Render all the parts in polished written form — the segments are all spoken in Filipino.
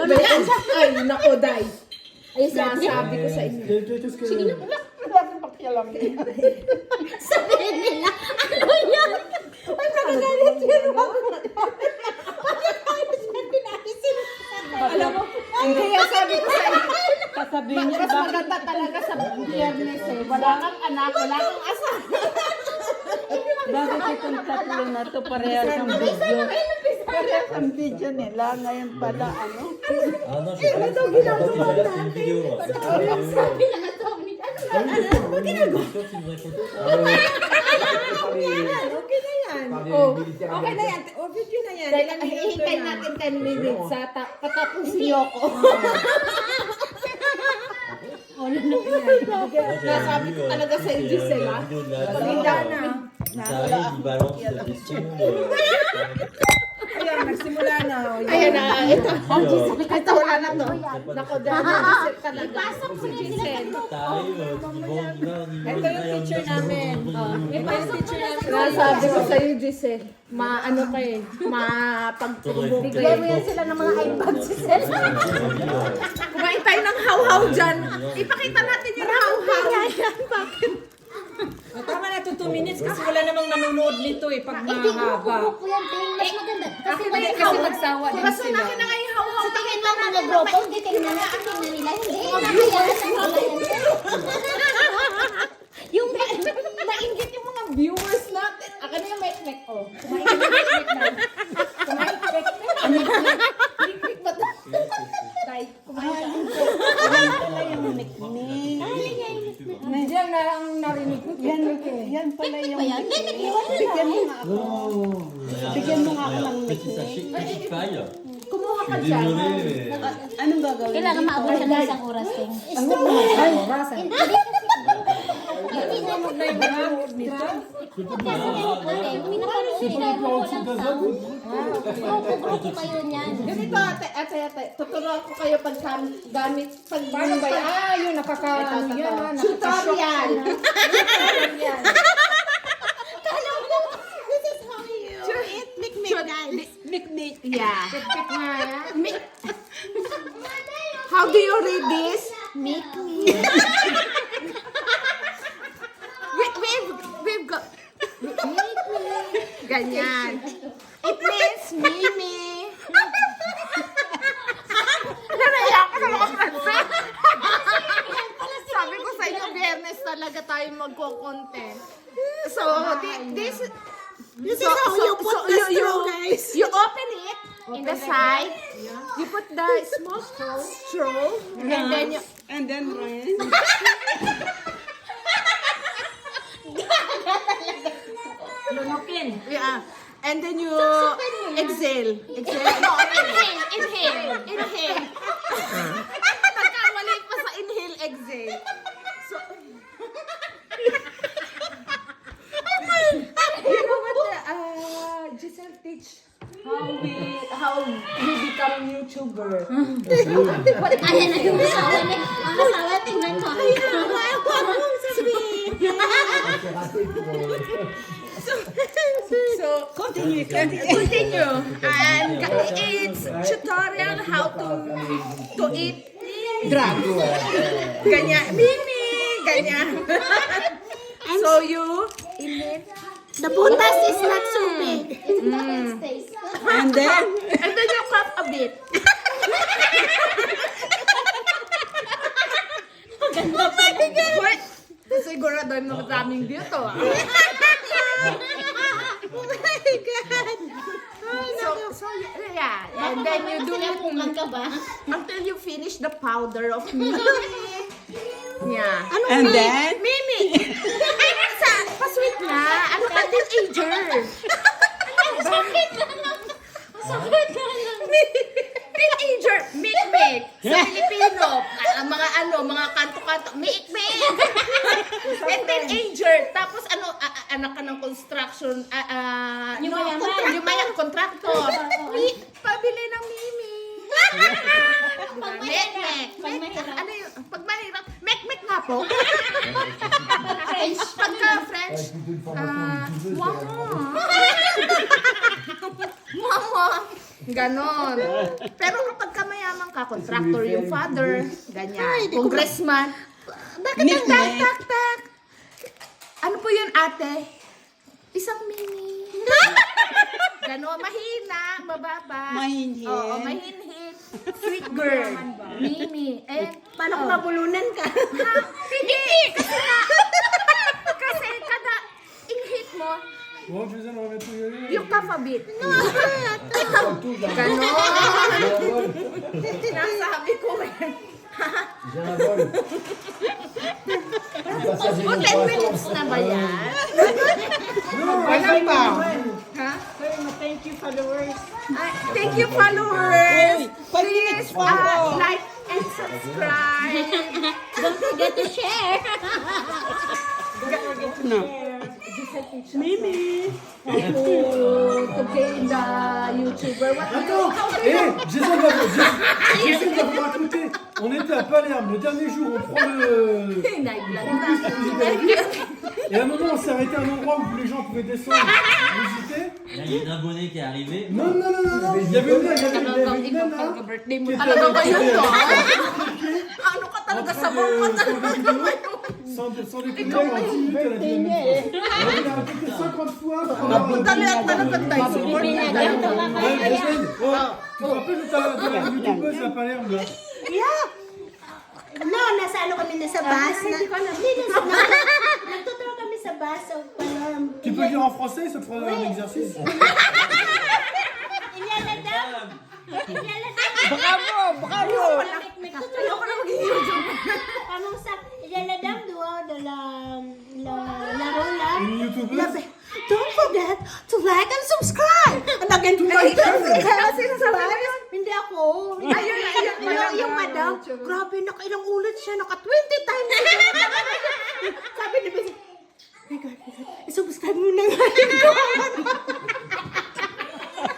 ba yan? Ay, nako, Day. Ay, sabi ko sa inyo. Sige na, wala natin pakialam. Sabihin nila, ano yan? Ay, magagalit yun. Alam mo, kaya sabi ko sa inyo, Sasabihin niya, mas maganda talaga sa biyernes eh. Wala kang anak, wala kang asawa. bakit itong tatlo na to parehas ang video? Parehas ang video nila. Ngayon pala, ano? Ito ginagawa natin. Sabi na nga to, Okay na yan. Oh, okay na yan. Oh, video na yan. dahil hihintay natin 10 minutes sa patapos si Yoko. Nasabi ko talaga sa inyo, Gisela. Palinda na. Ayan, nagsimula na. Ayan na, ito. Ito, wala na to. Nako, dahil Giselle talaga. Pasok ko na sila. Ito yung teacher namin. Ito yung teacher namin. Nasabi ko sa iyo, Giselle. Maano kayo, mapagtulog Bigyan mo kayo. yan sila ng mga iPad si Sel. Kumain tayo ng how-how dyan. Ipakita natin yung how-how. Bakit? Tama na to 2 minutes kasi wala namang nanonood nito eh pag Hindi, mahaba. kukuha ko yan, Ting. Mas maganda. Kasi Kasi nagsawa din Mas sila. laki na nga yung how-how. sa tingin lang mga grupo, hindi tingnan nila. Hindi, nakayaan na nila yan. Yung Nainggit yung mga viewers natin. Akin na yung mic-mic. Oh. Kumain ka ng mic-mic na. Kumain ka ng mic-mic. Mic-mic ba ito? Tay, kumain ka. Diyan na ang narinig ko. Yan pala yung Ayan, hindi, bigyan mo nga ako. Bigyan mo nga ako ng Kumuha ka dyan. Anong gagawin? kailangan maabot siya ng isang oras, Ting. Ay, orasan. Hindi na mo Na yung nanonood nito. Grupo kayo niyan. Ganito, ate. Tuturuan ko kayo pag gamit, pag Paano ba yan? Ah, yun, Tutorial. This is how you eat mikmik, guys. Mikmik. Yeah. Pick nga yan. How do you read this? Mikmik. We've got... Ganyan. It means Mimi. Nanayak ko sa mga Sabi ko sa inyo, Biyernes talaga tayo magko-content. So, this is how you put the straw, guys. You open it in the side. You put the small straw. And then you... And then, Ryan. Lunukin. Yeah. And then you exhale. Exhale. No, inhale. Nagkamali pa sa inhale, exhale. So, you know what Giselle teach how we become YouTuber. Ayan na yung asawa niya. Ang asawa, tingnan mo. So continue. And it's tutorial how to eat drug. Ganyan. Mimi, ganyan. So you inhale. The butas is not so big. It's not like stays. And then, You cut a bit. Wait, sigurado yung maraming dito ah. So yeah, and then you do it Kuman ka ba? until you finish the powder of Mimi. Yeah. and then, Mimi! Pa-sweet na. Ano ka teenager? Sakit na lang. Sakit na lang. Teenager, mikmik. Sa Pilipino, mga kanto-kanto, mikmik. And then teenager, tapos anak ka ng construction, Yung mayaman. contractor. Pabili ng Mimi. Mek-mek. Pag mahirap. Ano yun? Pag mahirap, mek-mek nga po. Pagka French, mama. Ganon. Pero kapag ka mayaman ka, contractor yung father, ganyan, congressman. Bakit Nick, ang tak, Nick. tak, tak? Ano po yun, ate? Isang mini. Gano'n, mahina, mababa. Mahinhin. Oo, mahinhin. Sweet girl. Mimi. Eh, Paano kung mabulunan ka? ha? Hindi. Kasi nga, kasi kada in-hit mo, Bon, je les aimerais tout y aller. yung kafabit. Tout, là. Gano'n. Sinasabi ko eh. J'ai un vol. O, 10 minutes na ba yan? Wala pa. Ha? Thank you followers. Ay, thank you, followers. Uy, 5 minutes pa ako. Like and subscribe. Don't forget to share. No. Mimi. To gain the YouTuber. What do you Attends, j'essaie de vous raconter. On était à Palerme, le dernier jour, on prend le... Et à un moment, on s'est arrêté à un endroit où les gens pouvaient descendre, visiter. Là, il y a une abonnée qui est arrivée. Non, non, non, non, non. Il y avait une nana, birthday mo qui était talaga kayo to? expliquée, Ano ka talaga en sa train mga de tourner une vidéo. Sans déconner, en 10 minutes, elle a dit la même chose. Elle a répété 50 fois. Dali at talaga tayo. Support na tayo. Ouais, Hélène, oh, tu te rappelles de la youtubeuse à Palerme, là? No, nasa ano kami na sa bus. Hindi ko alam. Nagtuturo kami sa bus. So, Palerme. Tu peux le dire en français, ça te fera un exercice. Bravo. Among sa ilaladam duwa de la rola. Une youtubeuse. Don't forget to like and subscribe. And again, hindi ako. Ayun, yung madam. Grabe, nakailang ulit siya. Naka 20 times. Sabi ni Besi, oh my God, isubscribe mo na nga.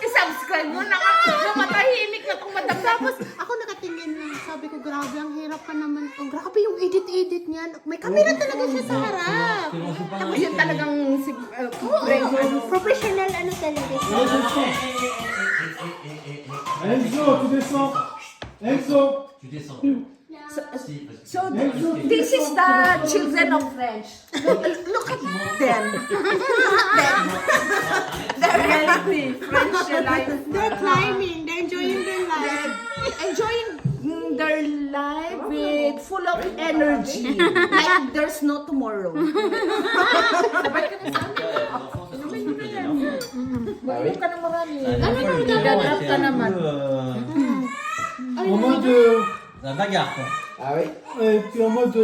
I-subscribe mo na nga. Namatahimik na itong madam. Tapos, ako nakatingin lang. Sabi ko, grabe, ang hirap ka naman. Oh, grabe yung edit-edit niyan. May camera talaga siya sa harap. Tapos yun talagang si Professional ano talaga siya. Enzo, tu descends. Enzo. Tu descends. Si, parce que- So, this is the children of French. Look at them. They're reality, French life. They're climbing. They're enjoying their life. Enjoying their life with full of energy. Like there's no tomorrow. Sabay ka na sa amin. Inom ka na marami. Ano Gagrap ka naman. En mode. La bagarre, quoi. Et puis en mode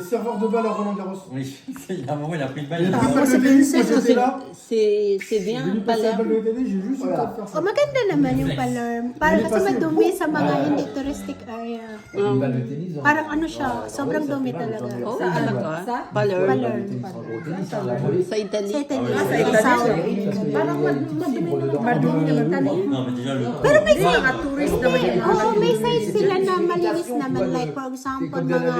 serveur de balle à Roland Garros. Oui, il y a un moment, il a pris le bail. Il y a plus de télé, moi j'étais là. C'est J'ai bien, vu passer la balle Palerme. de télé, j'ai juste eu le temps de faire ça. O maganda naman yung Palerme. Parang kasi madumi sa mga hindi touristic area. Parang ano siya, sobrang dumi talaga. Oh, talaga. Palerme. Palerme. Sa Italy. Sa Italy. Sa South. Parang madumi naman tani. Non, mais déjà, le. Pero may Mga tourist naman yun. Oo, may side sila na malinis naman. Like for example, mga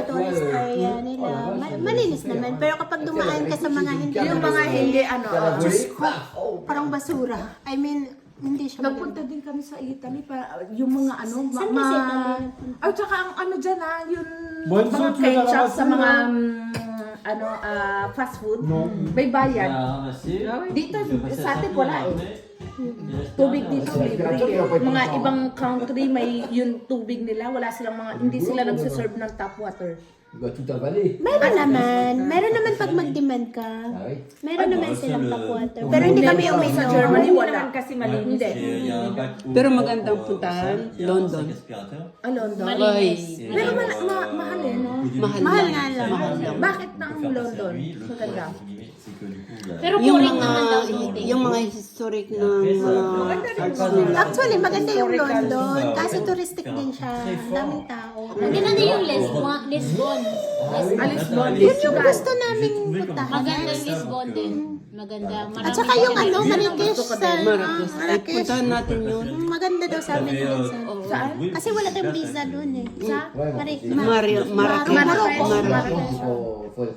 tourist area nila. Malinis naman. Pero kapag dumaan ka sa mga hindi Yung mga hindi ano. parang basura. I mean, hindi siya maganda. Nagpunta din kami sa Italy para yung mga ano, Saan ba sa Italy? At saka ang ano dyan yung Bonzo, mga tu veux la ketchup sa ramasser, mga là? ano fast food. May bayad. Dito sa atin wala eh. Tubig dito libre. Mga ibang country may yung tubig nila, wala silang mga hindi sila nagse-serve ng tap water. Tout avaler. Meron naman pag mag-demand ka. Meron naman silang tap water. Pero hindi kami uminom. Sa Germany wala. kasi malinis. Il y a un bac au- Pero magandang puntahan, Il y a London. 5 aspirateurs. London. Ay, Pero mahal eh, no? mahal Mahal lang. nga lang. Mahal lang. Bakit na ang Faire passer la London? nuit, le Maganda. problème, entre guillemets, c'est que du coup, la- Pero Yung boring naman daw sa hotel. yung mga historic na Après, ça mga vient- arts ça nila. Actually, maganda yung London. Kasi touristic din siya. Daming tao. Maganda yung Lisbon. Lisbon. Yun yung gusto namin puntahan. Maganda yung Lisbon din. Maganda. At saka yung ano, Marrakesh sa... Marrakesh. Ay, puntahan natin yun. Maganda daw sabi ni Vincent. Saan? Kasi wala tayong visa doon eh. Sa Marrakesh. Marrakesh.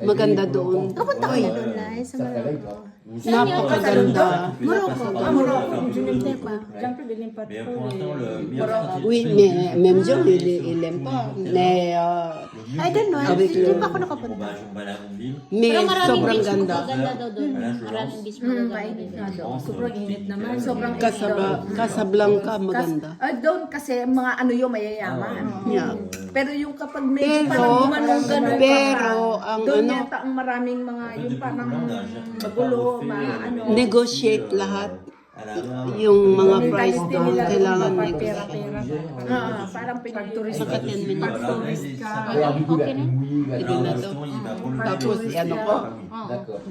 Maganda doon. Kapunta ko na doon lang sa Marrakesh. Napakaganda. Je n'aime pas. Mais pour l'instant, le meilleur sentier de Oui, Suède, mais même John, il aime pas. Mais, I don't know. Avec Hindi le- pa ako bon, nakapunta. bah, on va à la ville. mais Pero maraming sobrang beach ganda. maganda daw doon. Voilà, je Maraming lance. beach maganda daw. Sobrang init naman. Sobrang Casablanca, maganda. doon kasi mga ano yung mayayaman. Yeah. Pero yung kapag medyo Pero, parang gumanong-ganon pero, ang doon ano, yata ang maraming mga yung parang magulo, ano. negotiate lahat. À la main. Yung mga price doon, kailangan pera. Parang pinag-tourist. Saka 10 minutes. Voilà, Okay na? Pwede na to. justement, il va prendre le Tapos, vélo. ano ko, Oh.